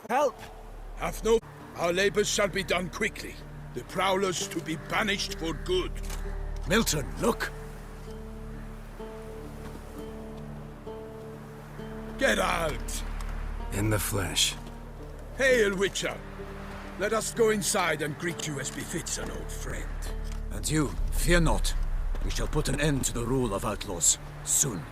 Help! Have no... Our labors shall be done quickly. The Prowlers to be banished for good. Milton, look! Geralt! In the flesh. Hail, Witcher! Let us go inside and greet you as befits an old friend. And you, fear not. We shall put an end to the rule of outlaws, soon.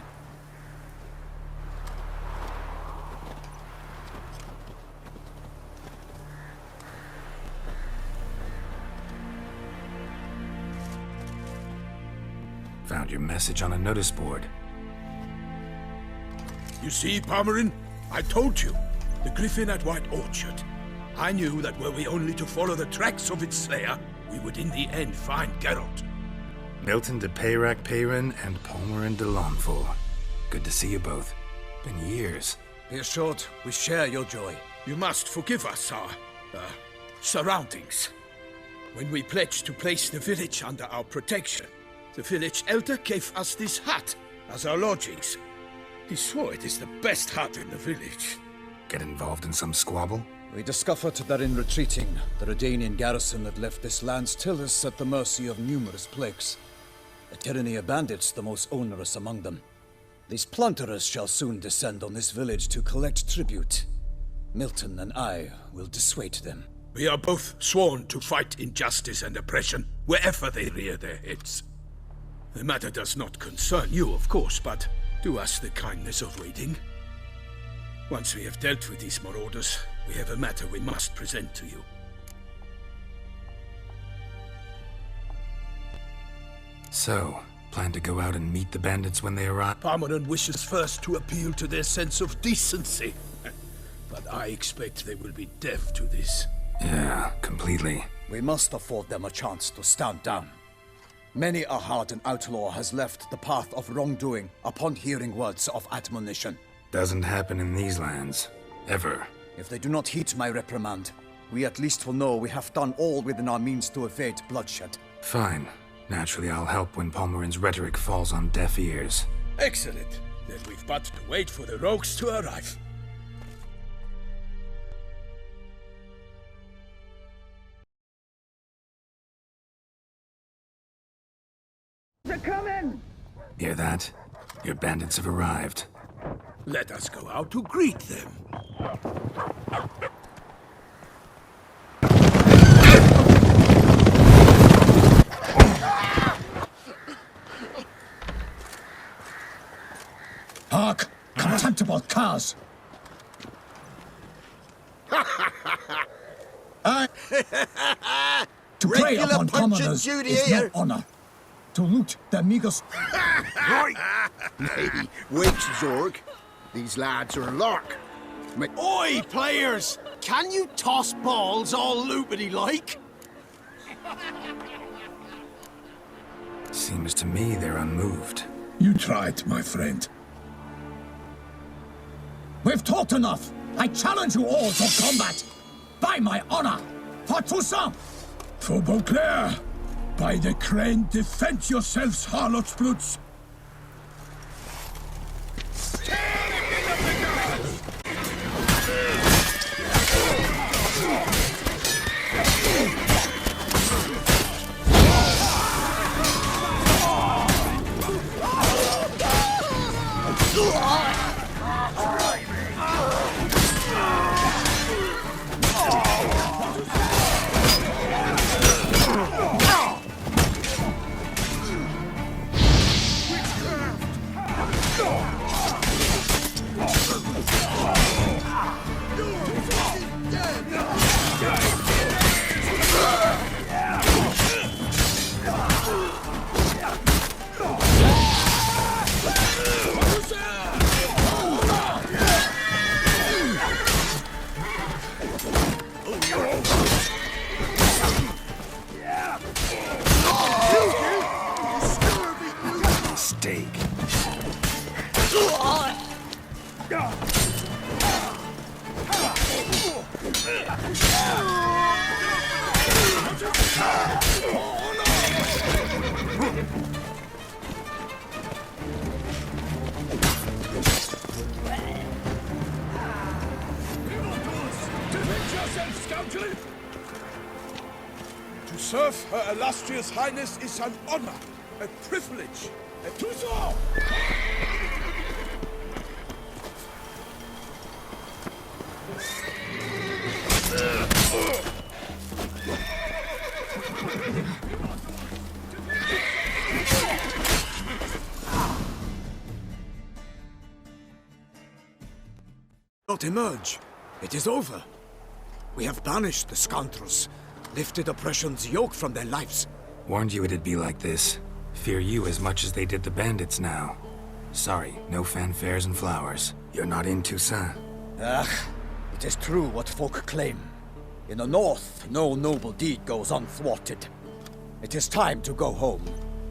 Found your message on a notice board. You see, Palmerin? I told you. The Griffin at White Orchard. I knew that were we only to follow the tracks of its slayer, we would in the end find Geralt. Milton de Peyrac Peyran and Palmerin de Lawnful. Good to see you both. Been years. Be assured, we share your joy. You must forgive us our... surroundings. When we pledged to place the village under our protection, the village elder gave us this hut as our lodgings. He swore it is the best hut in the village. Get involved in some squabble? We discovered that in retreating, the Redanian garrison had left this land still is at the mercy of numerous plagues. A tyranny of bandits, the most onerous among them. These plunderers shall soon descend on this village to collect tribute. Milton and I will dissuade them. We are both sworn to fight injustice and oppression wherever they rear their heads. The matter does not concern you, of course, but do us the kindness of waiting. Once we have dealt with these marauders, we have a matter we must present to you. So, plan to go out and meet the bandits when they arrive? Palmerin wishes first to appeal to their sense of decency. But I expect they will be deaf to this. Yeah, completely. We must afford them a chance to stand down. Many a hardened outlaw has left the path of wrongdoing upon hearing words of admonition. Doesn't happen in these lands. Ever. If they do not heed my reprimand, we at least will know we have done all within our means to evade bloodshed. Fine. Naturally, I'll help when Palmerin's rhetoric falls on deaf ears. Excellent. Then we've but to wait for the rogues to arrive. They're coming! Hear that? Your bandits have arrived. Let us go out to greet them. Hark! Contemptible curs! To prey Regular upon Punch and commoners Judy is here. no honor. To loot the amigos... Right! Nay, wait, Zorg. These lads are a lark. Oi, players! Can you toss balls all loopity-like? Seems to me they're unmoved. You tried, my friend. We've talked enough. I challenge you all to combat. By my honor. For Toussaint. For Beauclair. By the crane, defend yourselves, harlots bloods. Steak. Her illustrious highness is an honor, a privilege, a Toussaint! Not emerge. It is over. We have banished the scoundrels, lifted oppression's yoke from their lives. Warned you it'd be like this. Fear you as much as they did the bandits now. Sorry, no fanfares and flowers. You're not in Toussaint. It is true what folk claim. In the north, no noble deed goes unthwarted. It is time to go home.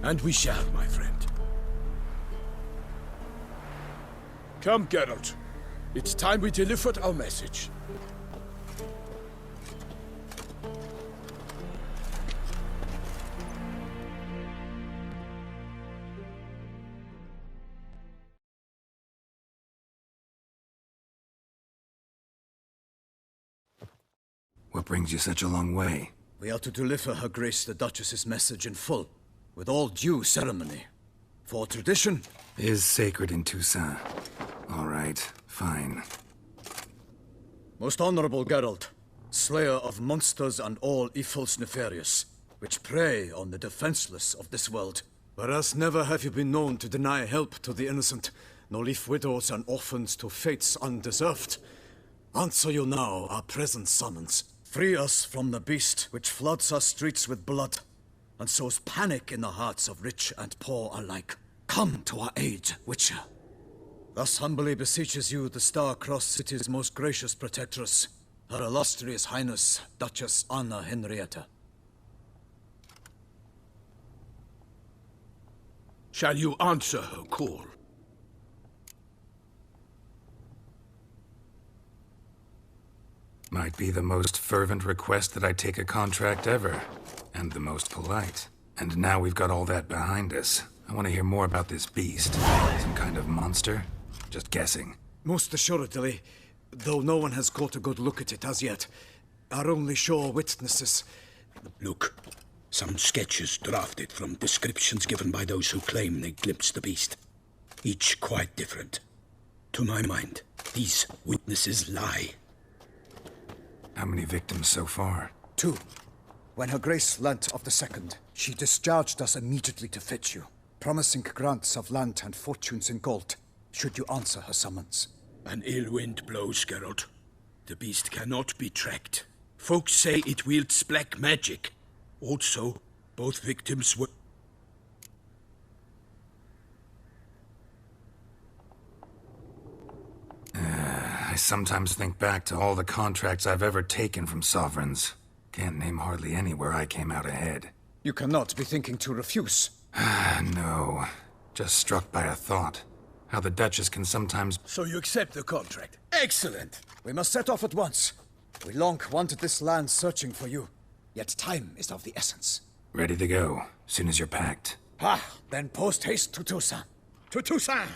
And we shall, my friend. Come, Geralt. It's time we delivered our message. What brings you such a long way? We are to deliver Her Grace the Duchess's message in full, with all due ceremony. For tradition Is sacred in Toussaint. All right, fine. Most honorable Geralt, slayer of monsters and all evils nefarious, which prey on the defenseless of this world. Whereas never have you been known to deny help to the innocent, nor leave widows and orphans to fates undeserved. Answer you now our present summons. Free us from the beast which floods our streets with blood, and sows panic in the hearts of rich and poor alike. Come to our aid, Witcher. Thus humbly beseeches you the Star-Crossed City's most gracious protectress, Her Illustrious Highness, Duchess Anna Henrietta. Shall you answer her call? Might be the most fervent request that I take a contract ever. And the most polite. And now we've got all that behind us. I want to hear more about this beast. Some kind of monster? Just guessing. Most assuredly, though no one has caught a good look at it as yet. Our only sure witnesses. Look, some sketches drafted from descriptions given by those who claim they glimpsed the beast. Each quite different. To my mind, these witnesses lie. How many victims so far? 2. When Her Grace learnt of the second, she discharged us immediately to fetch you, promising grants of land and fortunes in gold, should you answer her summons. An ill wind blows, Geralt. The beast cannot be tracked. Folks say it wields black magic. Also, both victims were... I sometimes think back to all the contracts I've ever taken from sovereigns. Can't name hardly any where I came out ahead. You cannot be thinking to refuse. No. Just struck by a thought. How the Duchess can sometimes... So you accept the contract? Excellent! We must set off at once. We long wanted this land searching for you, yet time is of the essence. Ready to go, soon as you're packed. Then post-haste to Toussaint. To Toussaint!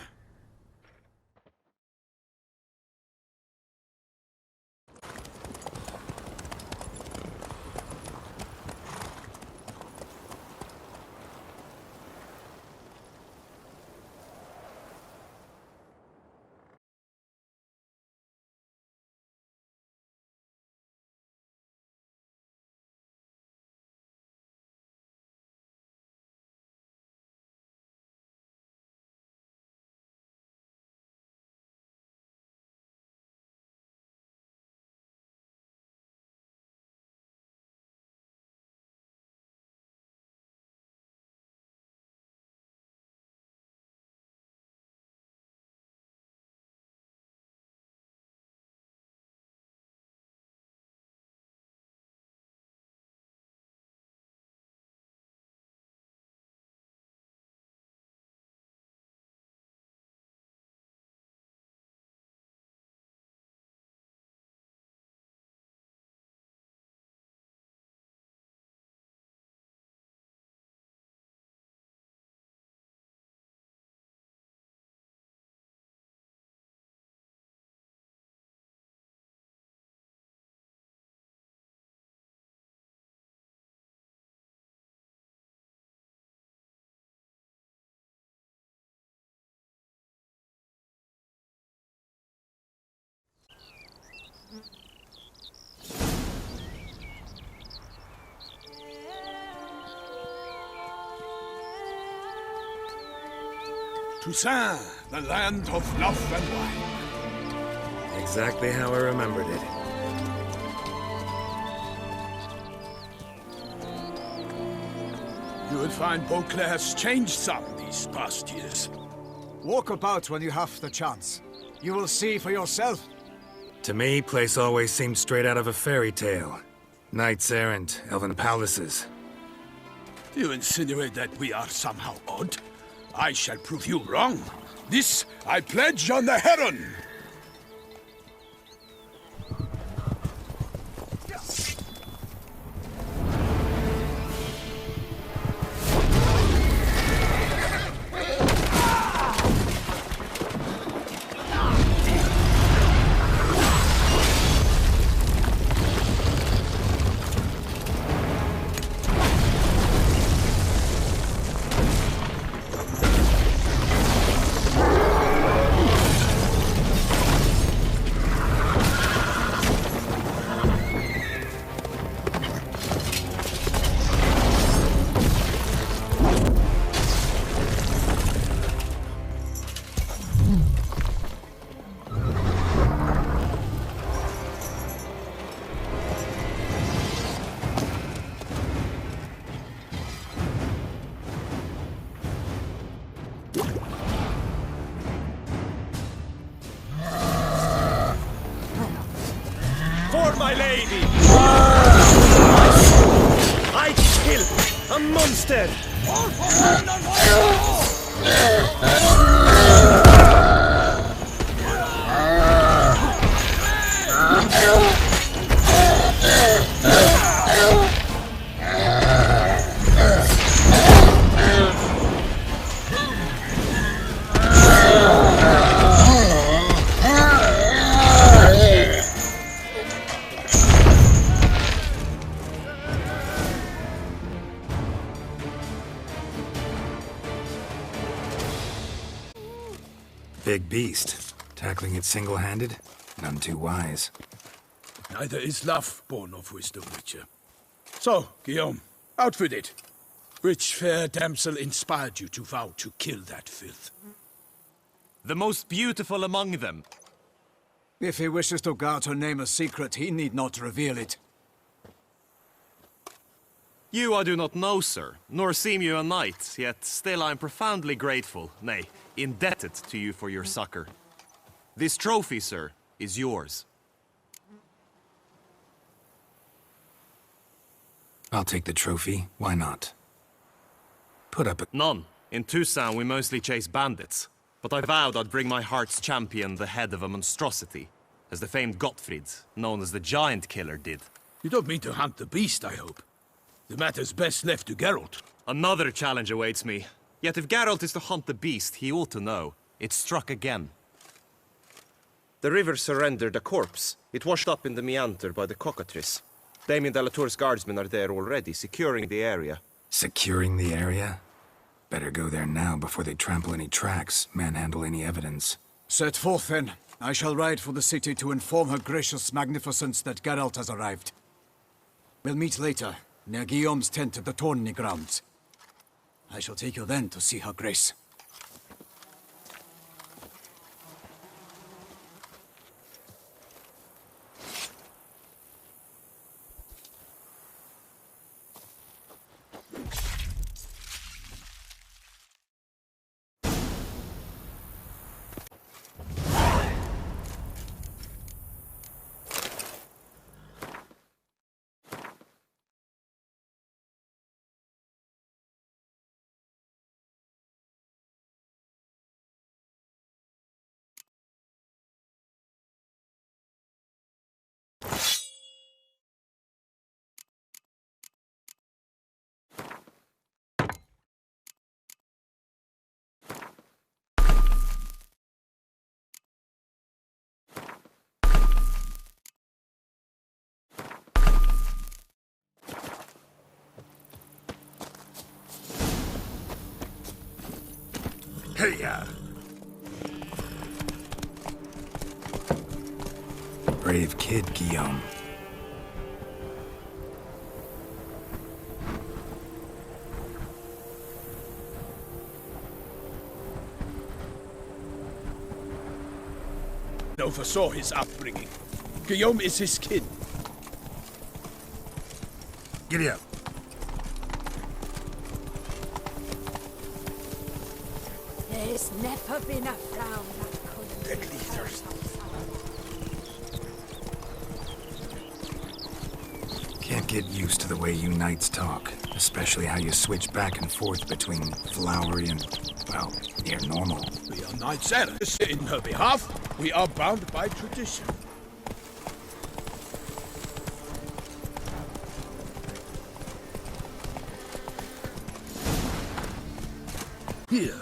Toussaint, the land of love and wine. Exactly how I remembered it. You will find Beauclair's changed some these past years. Walk about when you have the chance. You will see for yourself. To me, place always seemed straight out of a fairy tale. Knights errant, elven palaces. Do you insinuate that we are somehow odd? I shall prove you wrong. This I pledge on the Heron! For my lady! I kill a monster! Big beast. Tackling it single-handed? None too wise. Neither is love born of wisdom, Witcher. So, Guillaume, out with it. Which fair damsel inspired you to vow to kill that filth? The most beautiful among them. If he wishes to guard her name a secret, he need not reveal it. You I do not know, sir, nor seem you a knight, yet still I am profoundly grateful, nay, indebted to you for your succor. This trophy, sir, is yours. I'll take the trophy. Why not? Put up a... None. In Toussaint we mostly chase bandits, but I vowed I'd bring my heart's champion the head of a monstrosity, as the famed Gottfried, known as the Giant Killer, did. You don't mean to hunt the beast, I hope. The matter's best left to Geralt. Another challenge awaits me. Yet if Geralt is to hunt the beast, he ought to know. It struck again. The river surrendered a corpse. It washed up in the meander by the cockatrice. Damien de la Tour's guardsmen are there already, securing the area. Securing the area? Better go there now before they trample any tracks, manhandle any evidence. Set forth then. I shall ride for the city to inform her gracious magnificence that Geralt has arrived. We'll meet later, near Guillaume's tent at the tourney grounds. I shall take you then to see her grace. Hey-ya! Brave kid, Guillaume. oversaw his upbringing. Guillaume is his kin. Giddy up. There's never been a frown that couldn't Deadly thirst. Can't get used to the way you knights talk, especially how you switch back and forth between flowery and, well, near normal. We are knights errant. In her behalf, we are bound by tradition. Here.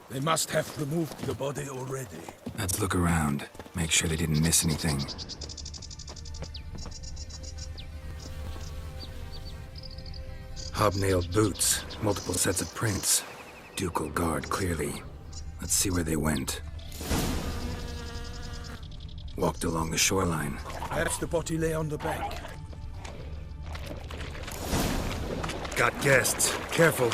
They must have removed the body already. Let's look around. Make sure they didn't miss anything. Hobnailed boots, multiple sets of prints. Ducal guard, clearly. Let's see where they went. Walked along the shoreline. Perhaps the body lay on the bank. Got guests. Careful.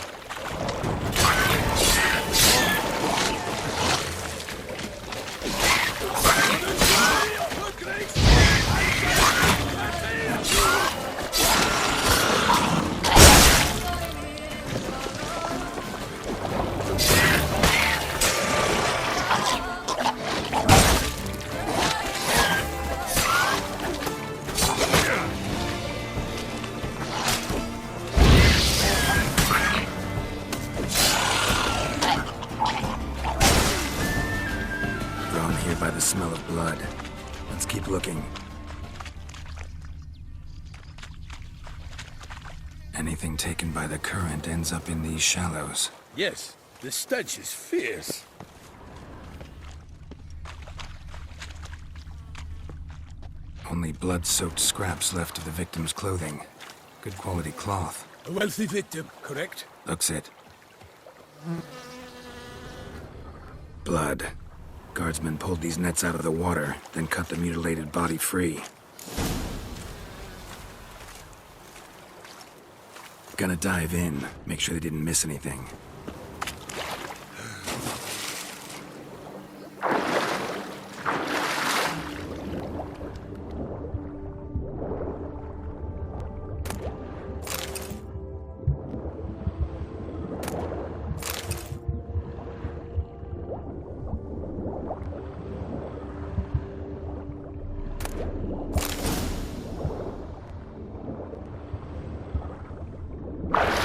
Drawn here by the smell of blood. Let's keep looking. Anything taken by the current ends up in these shallows. Yes, the stench is fierce. Only blood-soaked scraps left of the victim's clothing. Good quality cloth. A wealthy victim, correct? Looks it. Blood. Guardsmen pulled these nets out of the water, then cut the mutilated body free. Gonna dive in, make sure they didn't miss anything.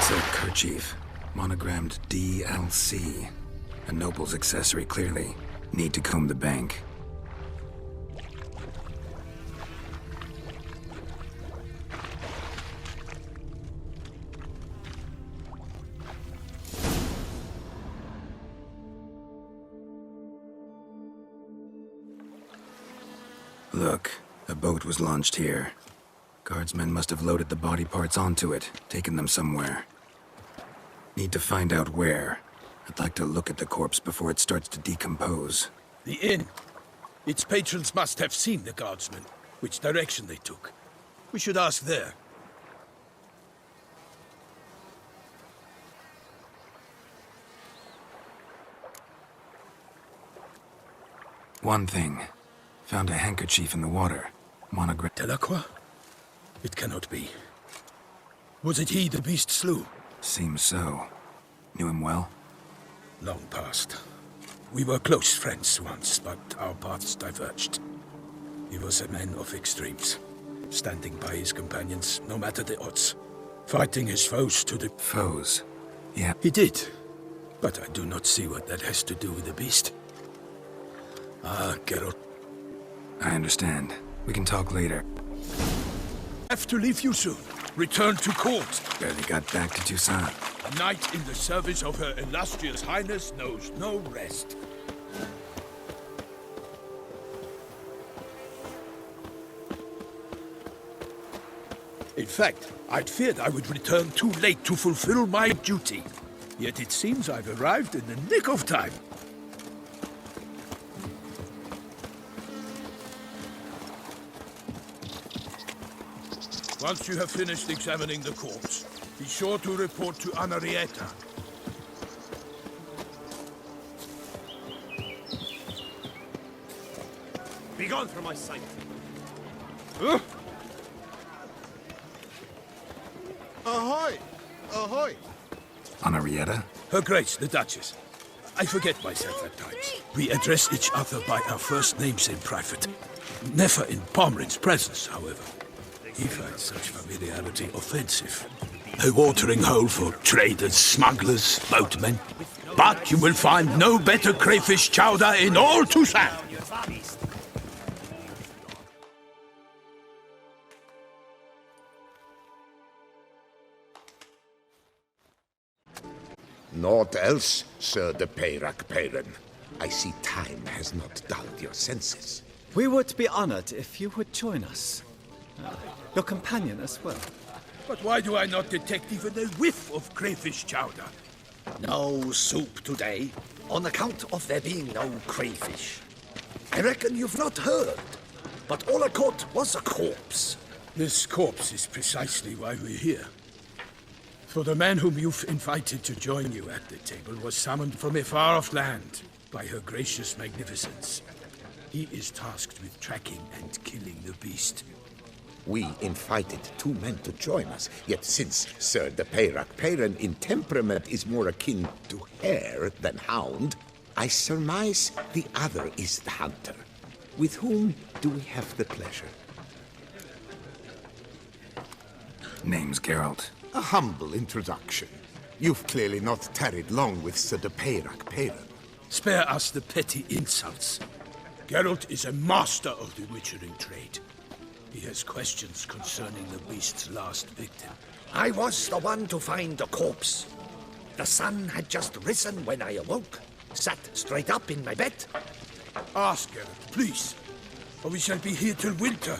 Silk kerchief, monogrammed DLC. A noble's accessory, clearly. Need to comb the bank. Look, a boat was launched here. Guardsmen must have loaded the body parts onto it, taken them somewhere. Need to find out where. I'd like to look at the corpse before it starts to decompose. The inn. Its patrons must have seen the guardsmen, which direction they took. We should ask there. One thing. Found a handkerchief in the water. Monogram. Delacroix? It cannot be. Was it he the beast slew? Seems so. Knew him well? Long past. We were close friends once, but our paths diverged. He was a man of extremes, standing by his companions, no matter the odds. Fighting his foes to the... Foes? Yeah. He did. But I do not see what that has to do with the beast. Ah, Geralt. I understand. We can talk later. I have to leave you soon. Return to court. Barely got back to Toussaint. A knight in the service of Her Illustrious Highness knows no rest. In fact, I'd feared I would return too late to fulfill my duty. Yet it seems I've arrived in the nick of time. Once you have finished examining the corpse, be sure to report to Anarietta. Begone from my sight! Ahoy! Ahoy! Henrietta? Her Grace, the Duchess. I forget myself at times. We address each other by our first names in private. Never in Pomrin's presence, however. He finds such familiarity offensive. A watering hole for traders, smugglers, boatmen. But you will find no better crayfish chowder in all Toussaint. Naught else, Sir de Peyrac Peyran. I see time has not dulled your senses. We would be honored if you would join us. Your companion as well. But why do I not detect even a whiff of crayfish chowder? No soup today, on account of there being no crayfish. I reckon you've not heard, but all I caught was a corpse. This corpse is precisely why we're here. For the man whom you've invited to join you at the table was summoned from a far-off land by her gracious magnificence. He is tasked with tracking and killing the beast. We invited 2 men to join us, yet since Sir de Peyrac Peyran in temperament is more akin to hare than hound, I surmise the other is the hunter. With whom do we have the pleasure? Name's Geralt. A humble introduction. You've clearly not tarried long with Sir de Peyrac Peyran. Spare us the petty insults. Geralt is a master of the witchering trade. He has questions concerning the beast's last victim. I was the one to find the corpse. The sun had just risen when I awoke, sat straight up in my bed. Ask Geralt, please, or we shall be here till winter.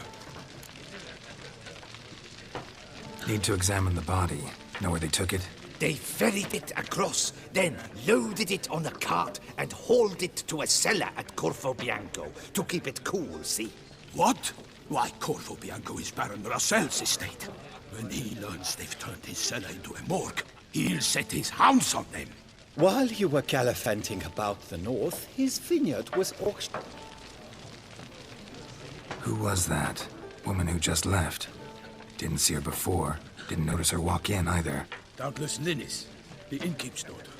Need to examine the body. Know where they took it? They ferried it across, then loaded it on a cart and hauled it to a cellar at Corvo Bianco to keep it cool, see? What? Why, Corvo Bianco is Baron Rossel's estate. When he learns they've turned his cellar into a morgue, he'll set his hounds on them. While you were gallivanting about the north, his vineyard was auctioned. Who was that? Woman who just left. Didn't see her before. Didn't notice her walk in either. Doubtless Linnis, the innkeep's daughter.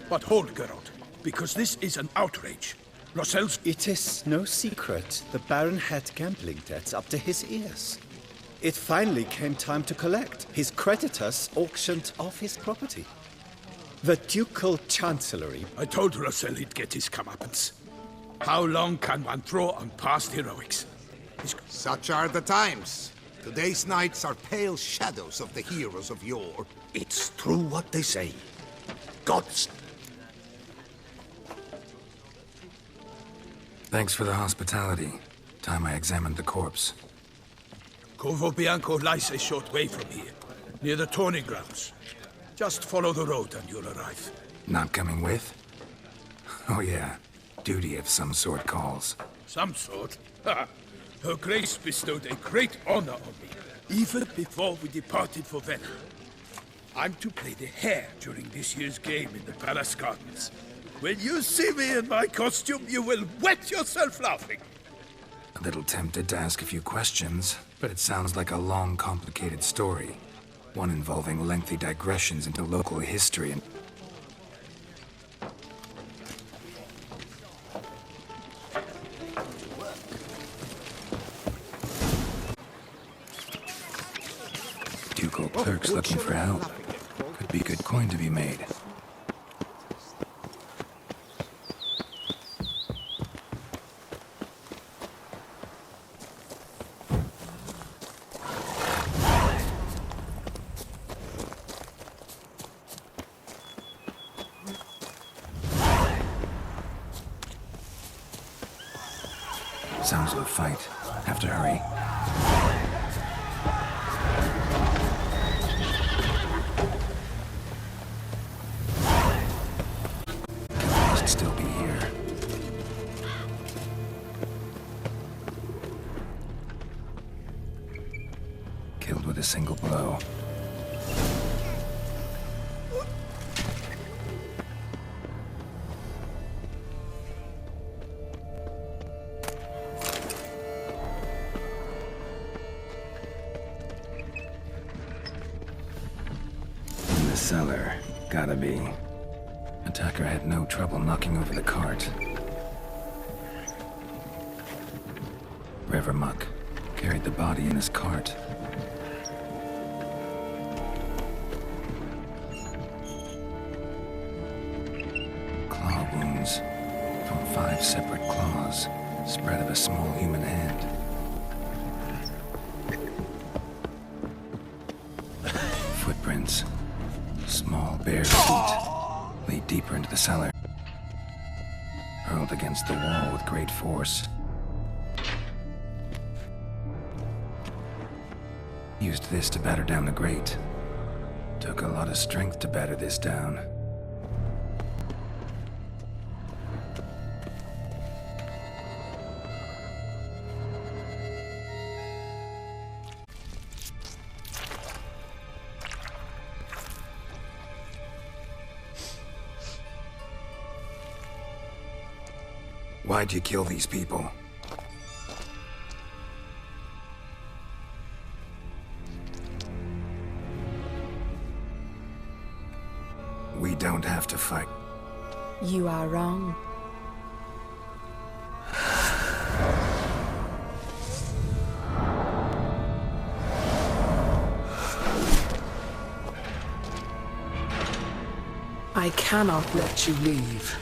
But hold, Geralt, because this is an outrage. Rossel's... It is no secret the Baron had gambling debts up to his ears. It finally came time to collect. His creditors auctioned off his property. The Ducal Chancellery... I told Rossel he'd get his comeuppance. How long can one throw on past heroics? Such are the times. Today's knights are pale shadows of the heroes of yore. It's true what they say. Gods... Thanks for the hospitality. Time I examined the corpse. Corvo Bianco lies a short way from here, near the tourney grounds. Just follow the road and you'll arrive. Not coming with? Oh yeah, duty of some sort calls. Some sort? Ha! Her Grace bestowed a great honor on me, even before we departed for Velen. I'm to play the hare during this year's game in the Palace Gardens. When you see me in my costume, you will wet yourself laughing. A little tempted to ask a few questions, but it sounds like a long, complicated story. One involving lengthy digressions into local history and... Ducal clerks looking for help. Could be good coin to be made. Sounds of a fight. Have to hurry. Must still be here. Killed with a single blow. Gotta be. Attacker had no trouble knocking over the cart. Rivermuck carried the body in his cart. Claw wounds from 5 separate claws, spread of a small human hand. Footprints. Small bare feet lead deeper into the cellar. Hurled against the wall with great force. Used this to batter down the grate. Took a lot of strength to batter this down. Why'd you kill these people? We don't have to fight. You are wrong. I cannot let you leave.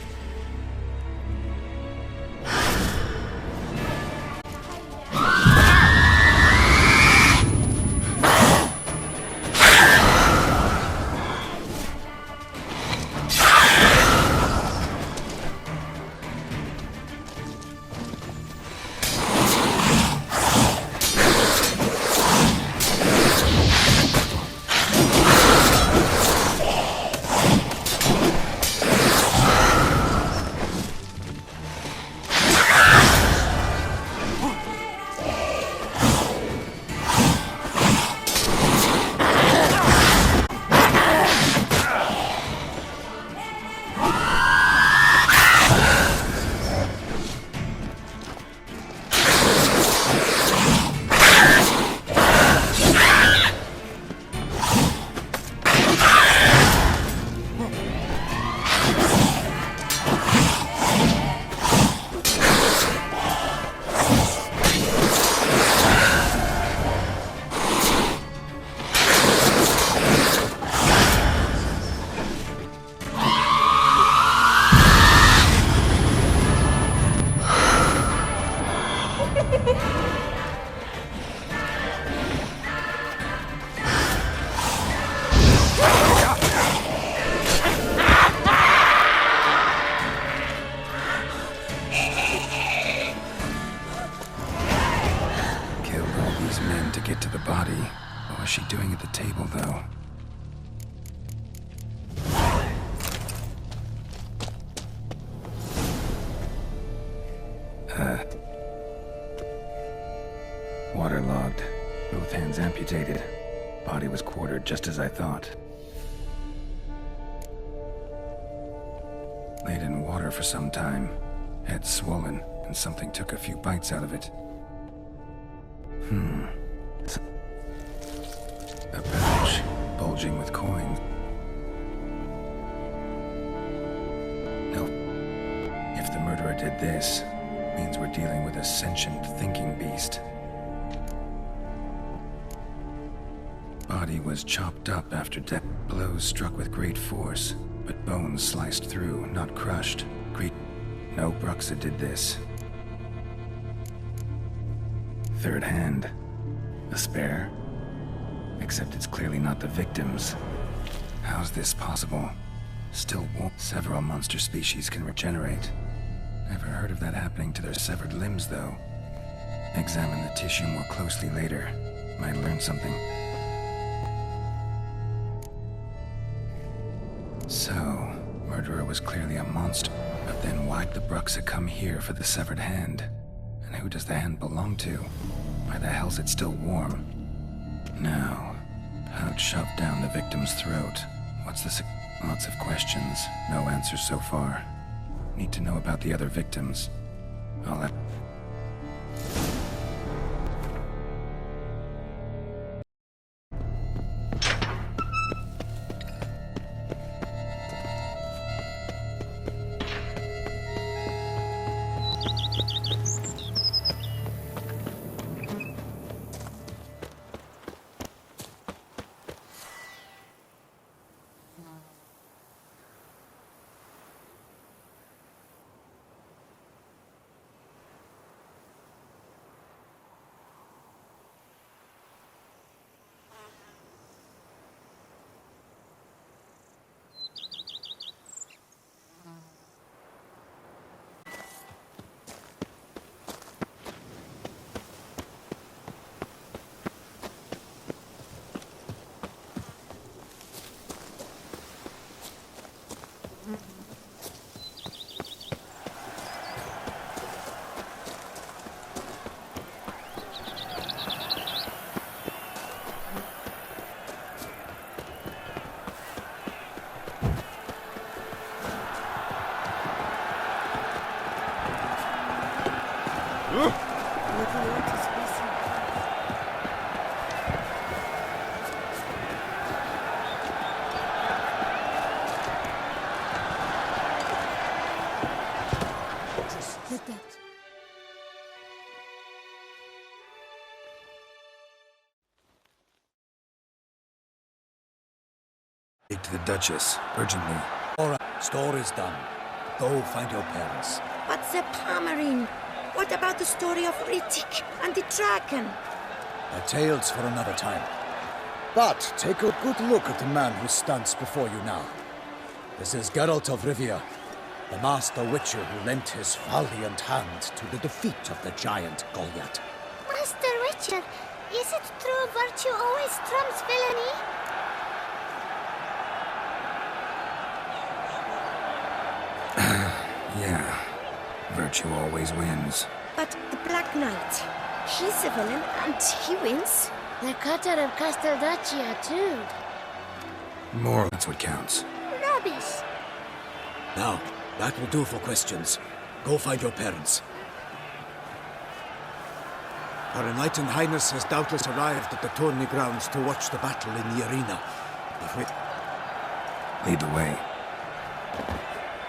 Waterlogged. Both hands amputated. Body was quartered just as I thought. Laid in water for some time. Head swollen, and something took a few bites out of it. A pouch, bulging with coins. No. If the murderer did this, means we're dealing with a sentient thinking beast. Body was chopped up after death. Blows struck with great force, but bones sliced through, not crushed. No, Bruxa did this. Third hand. A spare? Except it's clearly not the victim's. How's this possible? Still several monster species can regenerate. Never heard of that happening to their severed limbs, though. Examine the tissue more closely later. Might learn something. So, murderer was clearly a monster. But then why'd the Bruxa come here for the severed hand? And who does the hand belong to? Why the hell's it still warm? Now, pouch shoved down the victim's throat. What's the Lots of questions, no answers so far. Need to know about the other victims. I'll have... Duchess, urgently. All right, story's done. Go find your parents. But the Palmerine, what about the story of Rittik and the dragon? A tale's for another time. But take a good look at the man who stands before you now. This is Geralt of Rivia, the master witcher who lent his valiant hand to the defeat of the giant Goliath. Master Witcher, is it true virtue always trumps villainy? Yeah. Virtue always wins. But the Black Knight, he's a villain and he wins. The cutter of Casteldacia too. More, that's what counts. Rubbish. Now, that will do for questions. Go find your parents. Her Enlightened Highness has doubtless arrived at the tourney grounds to watch the battle in the arena. If we... Lead the way.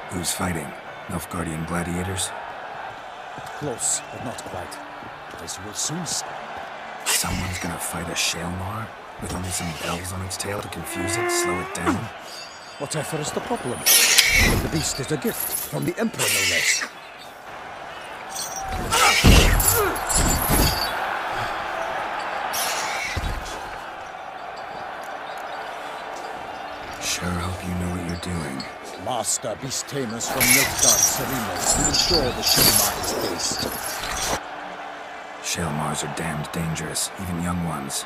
Who's fighting? Nilfgaardian gladiators? Close, but not quite. As you will soon see. Someone's gonna fight a Shaelmar? With only some bells on its tail to confuse it, slow it down? Whatever is the problem? The beast is a gift from the Emperor, no less. Sure hope you know what you're doing. Master beast tamers from Nilfgaard's arenas to ensure the Shaelmar is based. Shaelmars are damned dangerous, even young ones.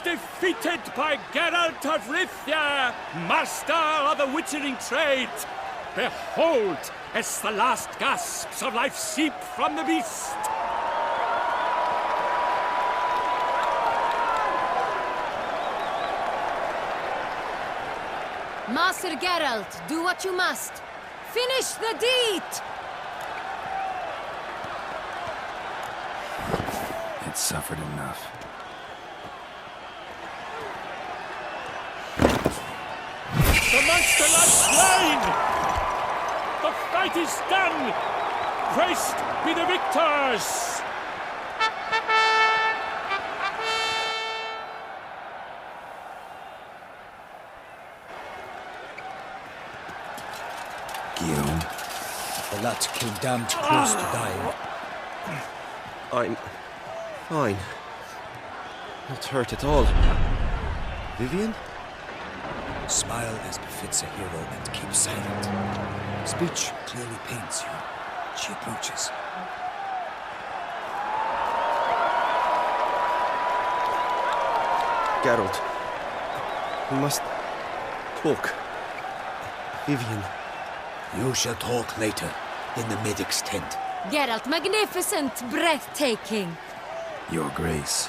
Defeated by Geralt of Rivia, master of the witchering trade. Behold, as the last gasps of life seep from the beast. Master Geralt, do what you must. Finish the deed! It suffered enough. The monster lies slain! The fight is done! Praised be the victors! Guillaume. The lad came damned close to dying. I'm fine. Not hurt at all. Vivian? Smile as befits a hero and keep silent. Speech clearly pains you. She approaches. Geralt. We must talk. Vivian. You shall talk later, in the medic's tent. Geralt, magnificent, breathtaking. Your Grace.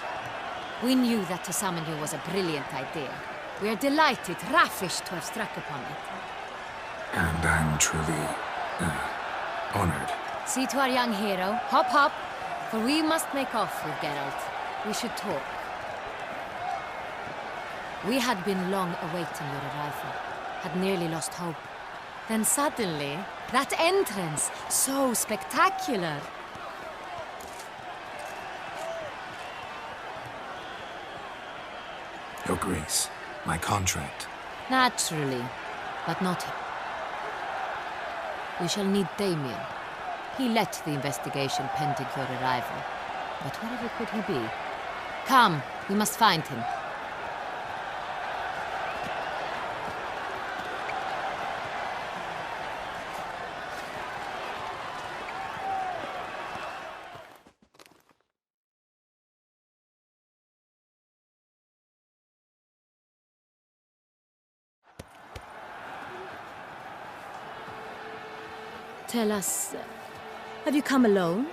We knew that to summon you was a brilliant idea. We are delighted, ravished to have struck upon it. And I'm truly, honored. See to our young hero. Hop, hop. For we must make off with Geralt. We should talk. We had been long awaiting your arrival. Had nearly lost hope. Then suddenly, that entrance, so spectacular. Your Grace, my contract. Naturally, but not him. We shall need Damien. He led the investigation pending your arrival. But wherever could he be? Come, we must find him. Tell us, have you come alone?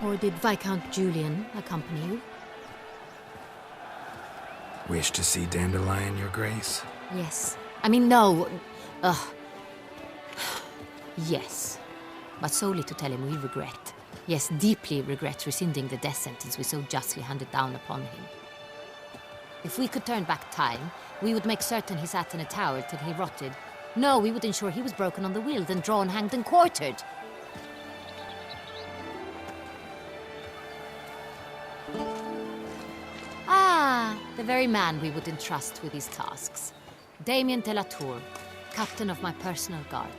Or did Viscount Julian accompany you? Wish to see Dandelion, Your Grace? Yes. I mean, no. Yes. But solely to tell him we regret. Yes, deeply regret rescinding the death sentence we so justly handed down upon him. If we could turn back time, we would make certain he sat in a tower till he rotted. No, we would ensure he was broken on the wheel, then drawn, hanged, and quartered. Ah, the very man we would entrust with these tasks. Damien de la Tour, captain of my personal guard.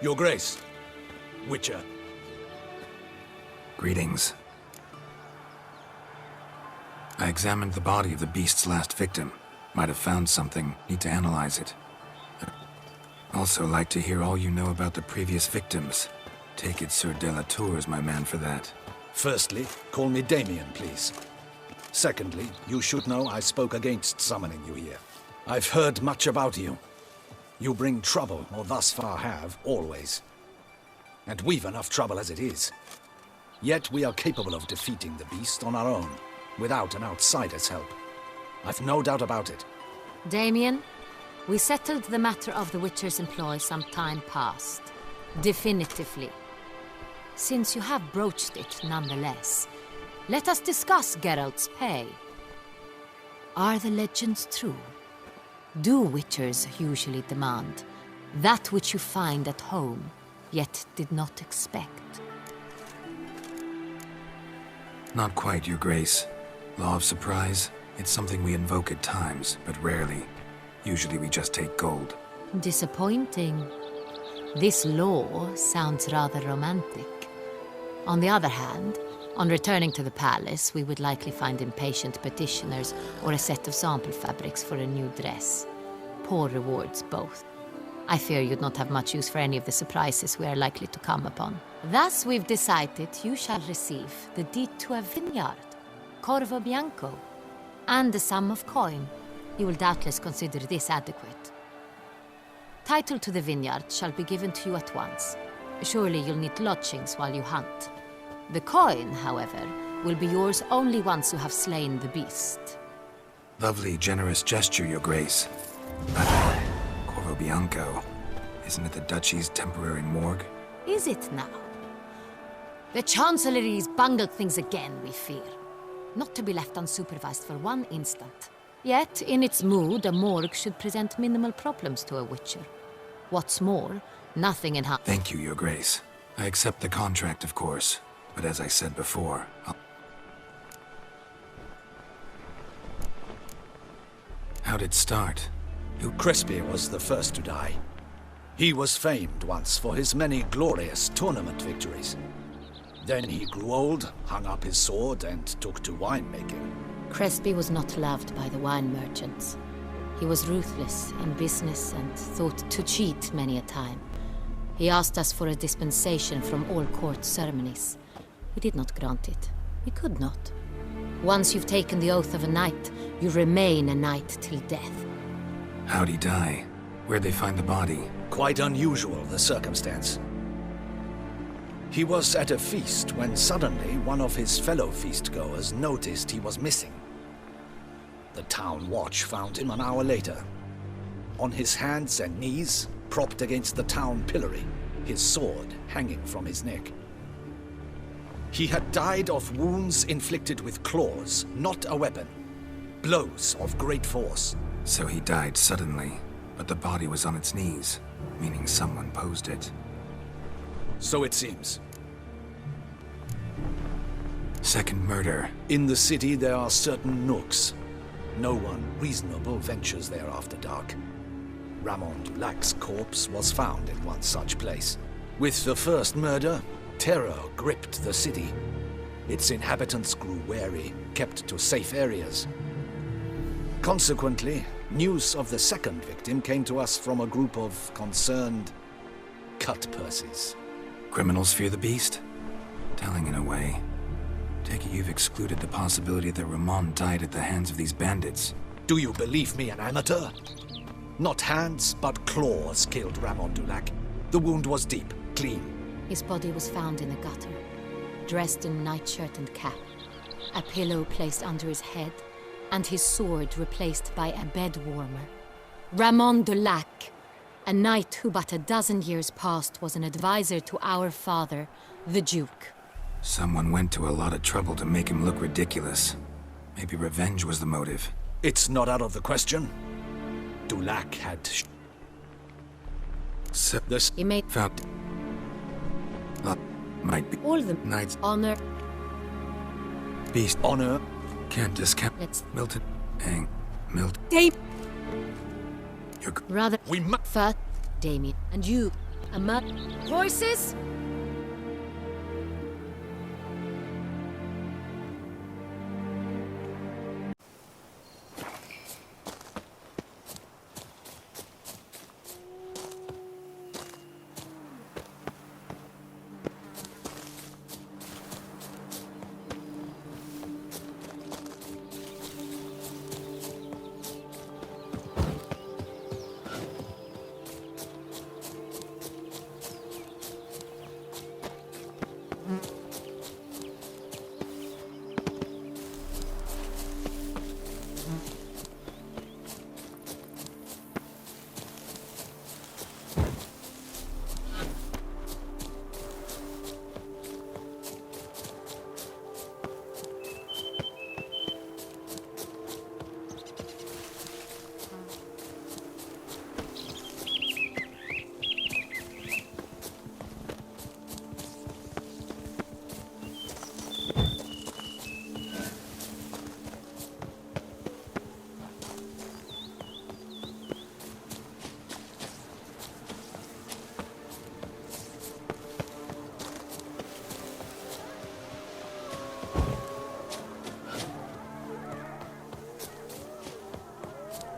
Your Grace, Witcher. Greetings. I examined the body of the beast's last victim. Might have found something. Need to analyze it. Also like to hear all you know about the previous victims. Take it Sir de la Tour is my man for that. Firstly, call me Damien, please. Secondly, you should know I spoke against summoning you here. I've heard much about you. You bring trouble, or thus far have, always. And we've enough trouble as it is. Yet we are capable of defeating the beast on our own, without an outsider's help. I've no doubt about it. Damien, we settled the matter of the Witcher's employ some time past. Definitively. Since you have broached it nonetheless, let us discuss Geralt's pay. Are the legends true? Do Witchers usually demand that which you find at home, yet did not expect? Not quite, Your Grace. Law of surprise, it's something we invoke at times, but rarely. Usually we just take gold. Disappointing. This law sounds rather romantic. On the other hand, on returning to the palace, we would likely find impatient petitioners or a set of sample fabrics for a new dress. Poor rewards, both. I fear you'd not have much use for any of the surprises we are likely to come upon. Thus, we've decided you shall receive the deed to a vineyard, Corvo Bianco, and a sum of coin. You will doubtless consider this adequate. Title to the vineyard shall be given to you at once. Surely you'll need lodgings while you hunt. The coin, however, will be yours only once you have slain the beast. Lovely, generous gesture, Your Grace. But Corvo Bianco, isn't it the Duchy's temporary morgue? Is it now? The Chancellery's bungled things again, we fear. Not to be left unsupervised for one instant. Yet, in its mood, a morgue should present minimal problems to a Witcher. What's more, nothing in Thank you, Your Grace. I accept the contract, of course. But as I said before, How'd it start? Crespi was the first to die. He was famed once for his many glorious tournament victories. Then he grew old, hung up his sword, and took to winemaking. Crespi was not loved by the wine merchants. He was ruthless in business and thought to cheat many a time. He asked us for a dispensation from all court ceremonies. We did not grant it. We could not. Once you've taken the oath of a knight, you remain a knight till death. How'd he die? Where'd they find the body? Quite unusual, the circumstance. He was at a feast when suddenly one of his fellow feastgoers noticed he was missing. The town watch found him an hour later. On his hands and knees, propped against the town pillory, his sword hanging from his neck. He had died of wounds inflicted with claws, not a weapon. Blows of great force. So he died suddenly, but the body was on its knees, meaning someone posed it. So it seems. Second murder. In the city there are certain nooks. No one reasonable ventures there after dark. Ramon Dulac's corpse was found in one such place. With the first murder, terror gripped the city. Its inhabitants grew wary, kept to safe areas. Consequently, news of the second victim came to us from a group of concerned cut-purses. Criminals fear the beast? Telling in a way. Take it you've excluded the possibility that Ramon died at the hands of these bandits. Do you believe me an amateur? Not hands, but claws killed Ramon Dulac. The wound was deep, clean. His body was found in a gutter, dressed in nightshirt and cap, a pillow placed under his head, and his sword replaced by a bed warmer. Ramon Dulac, a knight who but a dozen years past was an advisor to our father, the Duke. Someone went to a lot of trouble to make him look ridiculous. Maybe revenge was the motive. It's not out of the question. Dulac had... So this... He made... Found... might be... All the... Knight's... Honor... Beast... Honor... Can't discount... Let's... Milton... Hang... Milton... Dame... You're... Rather... We must... First... Damien... And you... Voices?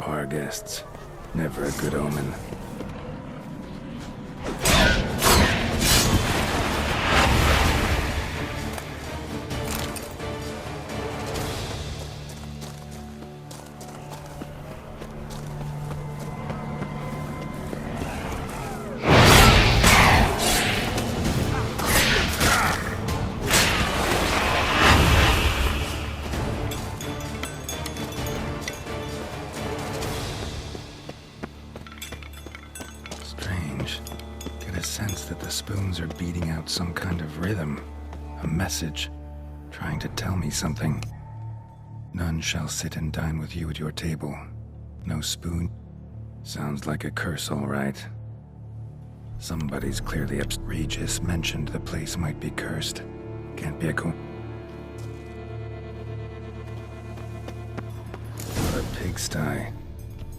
Our guests. Never a good omen. spoons are beating out some kind of rhythm. A message. Trying to tell me something. None shall sit and dine with you at your table. No spoon. Sounds like a curse, all right. Somebody's clearly Regis mentioned the place might be cursed. Can't be a What a pigsty.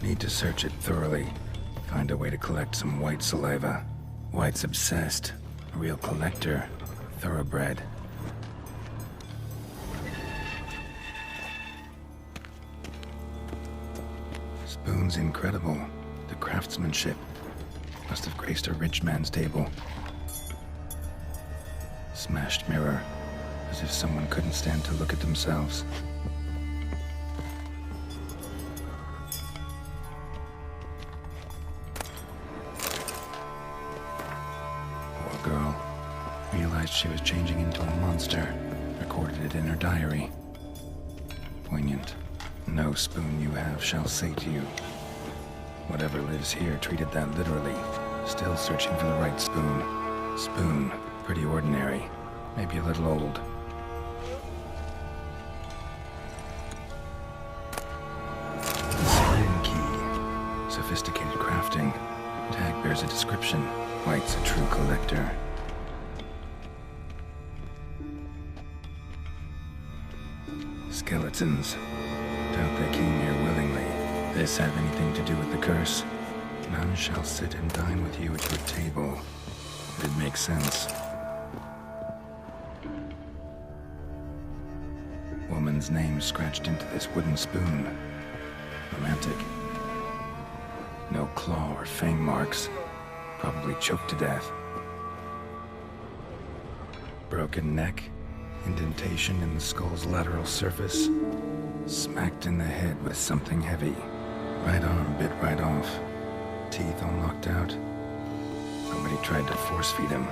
Need to search it thoroughly. Find a way to collect some white saliva. White's obsessed. A real collector. Thoroughbred. Spoon's incredible. The craftsmanship. Must have graced a rich man's table. Smashed mirror. As if someone couldn't stand to look at themselves. Poor girl. Realized she was changing into a monster. Recorded it in her diary. Poignant. No spoon you have shall say to you. Whatever lives here treated that literally. Still searching for the right spoon. Spoon. Pretty ordinary. Maybe a little old. Spoon key. Sophisticated crafting. Tag bears a description. White's a true collector. Skeletons. Doubt they came here willingly. This have anything to do with the curse? None shall sit and dine with you at your table. It makes sense. Woman's name scratched into this wooden spoon. Romantic. No claw or fang marks. Probably choked to death. Broken neck. Indentation in the skull's lateral surface. Smacked in the head with something heavy. Right arm bit right off. Teeth all knocked out. Somebody tried to force feed him.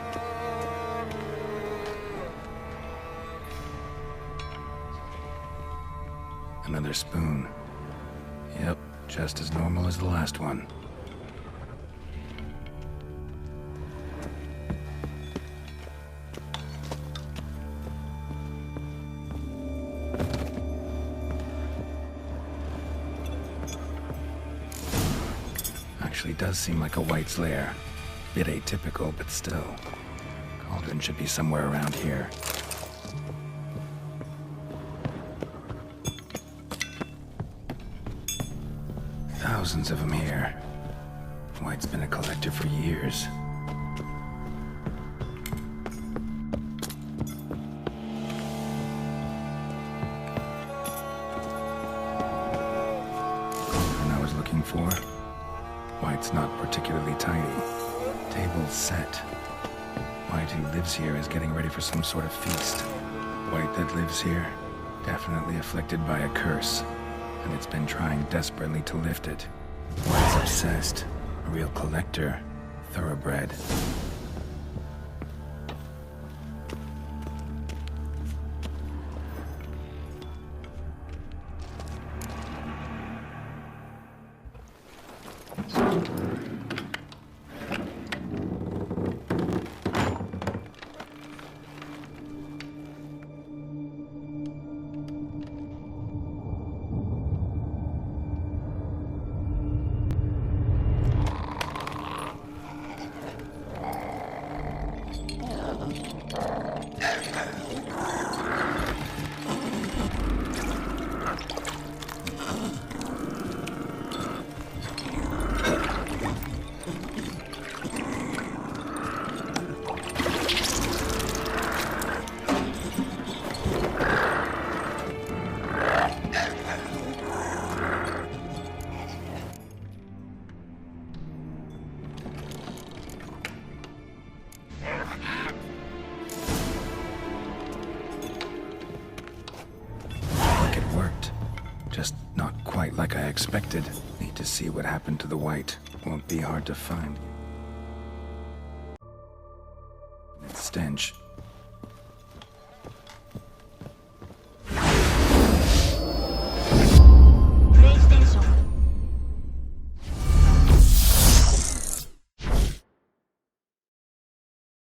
Another spoon. Yep, just as normal as the last one. Actually does seem like a White's lair. Bit atypical, but still. Cauldron should be somewhere around here. Thousands of them here. White's been a collector for years. Cauldron I was looking for. White's not particularly tiny. Table's set. White who lives here is getting ready for some sort of feast. White that lives here, definitely afflicted by a curse. And it's been trying desperately to lift it. White's obsessed. A real collector. Thoroughbred. Like I expected. Need to see what happened to the White. Won't be hard to find. Its stench.